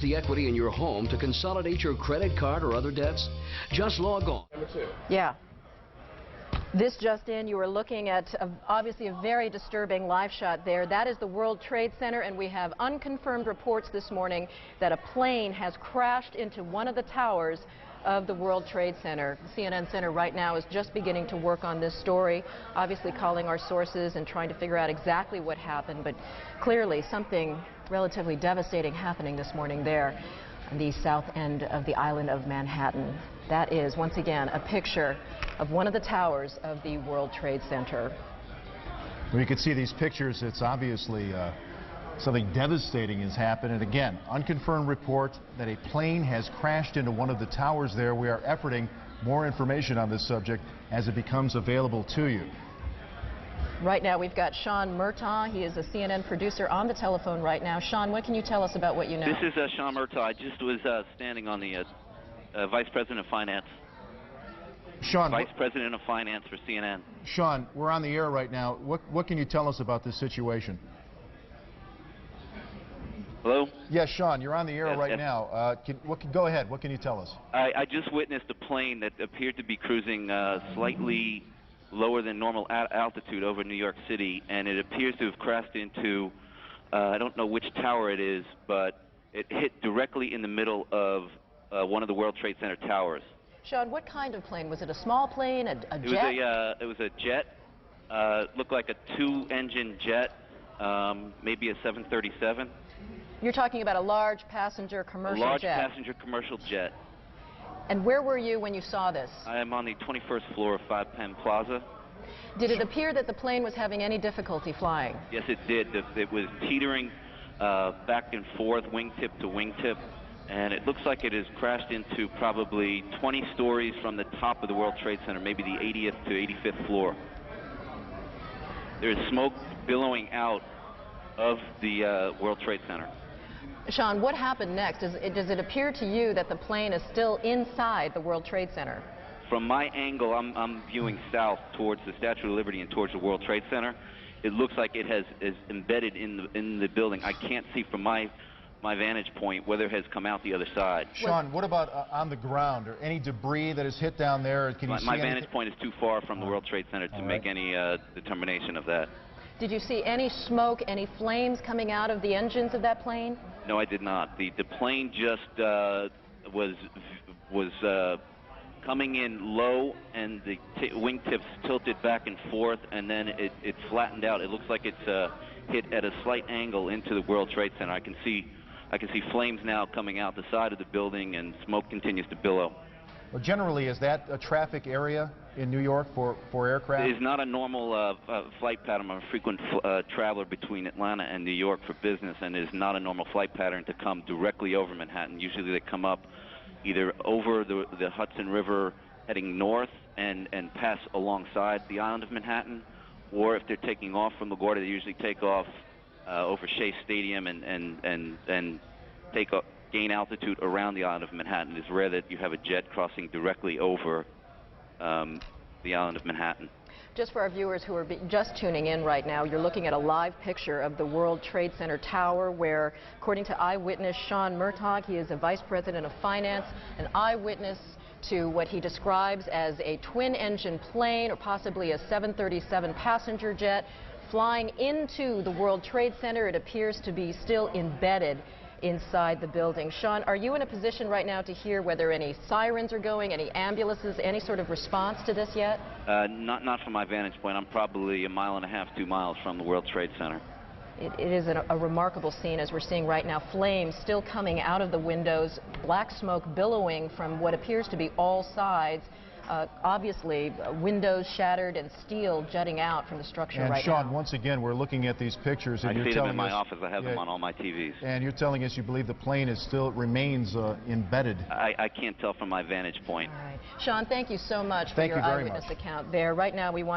The equity in your home to consolidate your credit card or other debts? Just log on. Number 2. Yeah. This just in, you are looking at obviously a very disturbing live shot there. That is the World Trade Center, and we have unconfirmed reports this morning that a plane has crashed into one of the towers of the World Trade Center. The CNN Center right now is just beginning to work on this story, obviously calling our sources and trying to figure out exactly what happened, but clearly something relatively devastating happening this morning there on the south end of the island of Manhattan. That is, once again, a picture of one of the towers of the World Trade Center. Well, you can see these pictures. It's obviously something devastating has happened. And again, unconfirmed report that a plane has crashed into one of the towers there. We are efforting more information on this subject as it becomes available to you. Right now we've got Sean Murtaugh. He is a CNN producer on the telephone right now. Sean, what can you tell us about what you know? This is Sean Murtaugh. I just was standing on the Vice President of Finance. Sean, Vice President of Finance for CNN. Sean, we're on the air right now. What can you tell us about this situation? Hello? Yes, Sean, you're on the air Yes, right yes. now. Go ahead. What can you tell us? I just witnessed a plane that appeared to be cruising slightly lower than normal altitude over New York City, and it appears to have crashed into, I don't know which tower it is, but it hit directly in the middle of one of the World Trade Center towers. Sean, what kind of plane? Was it a small plane, a jet? It was a jet. Looked like a 2-engine jet, maybe a 737. You're talking about a large passenger commercial jet. Large passenger commercial jet. And where were you when you saw this? I am on the 21st floor of 5 Penn Plaza. Did it appear that the plane was having any difficulty flying? Yes, it did. It was teetering back and forth, wingtip to wingtip, and it looks like it has crashed into probably 20 stories from the top of the World Trade Center, maybe the 80th to 85th floor. There is smoke billowing out of the World Trade Center. Sean, what happened next? Does it appear to you that the plane is still inside the World Trade Center? From my angle, I'm viewing south towards the Statue of Liberty and towards the World Trade Center. It looks like it is embedded in the building. I can't see from my vantage point whether it has come out the other side. Sean, what about on the ground? Or any debris that is hit down there? Can you see my vantage point is too far from the World Trade Center to make any determination of that. Did you see any smoke, any flames coming out of the engines of that plane? No, I did not. The plane just was coming in low, and the wingtips tilted back and forth, and then it flattened out. It looks like it's hit at a slight angle into the World Trade Center. I can see flames now coming out the side of the building, and smoke continues to billow. Well, generally, is that a traffic area in New York for aircraft? It is not a normal flight pattern. I'm a frequent traveler between Atlanta and New York for business, and it is not a normal flight pattern to come directly over Manhattan. Usually they come up either over the Hudson River heading north and pass alongside the island of Manhattan, or if they're taking off from LaGuardia, they usually take off over Shea Stadium and gain altitude around the island of Manhattan. It's rare that you have a jet crossing directly over the island of Manhattan. Just for our viewers who are just tuning in right now, you're looking at a live picture of the World Trade Center tower where, according to eyewitness Sean Murtaugh, he is a vice president of finance, an eyewitness to what he describes as a twin-engine plane or possibly a 737 passenger jet flying into the World Trade Center. It appears to be still embedded inside the building. Sean, are you in a position right now to hear whether any sirens are going, any ambulances, any sort of response to this yet? Not from my vantage point. I'm probably 1.5 miles, 2 miles from the World Trade Center. It is a remarkable scene, as we're seeing right now. Flames still coming out of the windows, black smoke billowing from what appears to be all sides. Obviously, windows shattered and steel jutting out from the structure right now. And Sean, once again, we're looking at these pictures, and I you're see them telling in my us, office. I have them on all my TVs. And you're telling us you believe the plane still remains embedded. I can't tell from my vantage point. All right. Sean, thank you so much for Thank your you very eyewitness much. account there. Right now, we want